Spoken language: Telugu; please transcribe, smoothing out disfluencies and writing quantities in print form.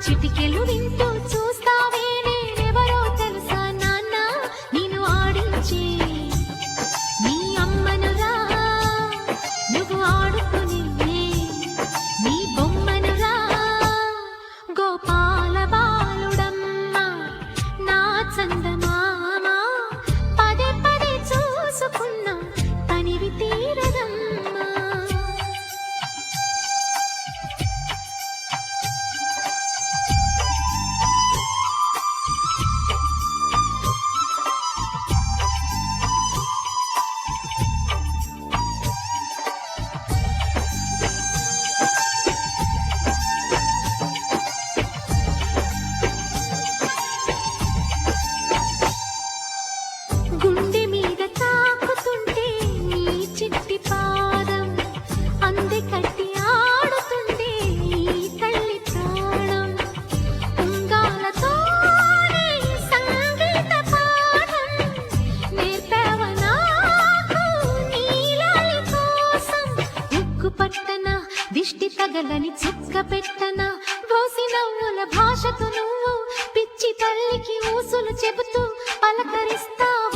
చిటికెలు వింటూ చూస్తావే నేనెవరో తెలుసా నాన్న నిన్ను ఆడించే నీ అమ్మనురా నువ్వు ఆడుకుని నీ బొమ్మనురా గోపాల బాలుడమ్మ నా చందమామ పదే పదే చూసుకున్నా తనివి తీరదమ్మా గుండె మీద తాకుతుంటే నీ చిట్టి పాదం అంది కట్టి ఆడుతుంటే ఈ తల్లి ప్రాణం ఉంగాలతోనే సంగీత పాఠం నేర్పావ నాకు నీలాలి కోసం ఉక్కు పట్టన దిష్టి తగలని చుక్క పెట్టన బోసి నవ్వుల భాషతో నువ్వు పిచ్చి తల్లికి ఊసులు చెబుతూ పలకరిస్తావు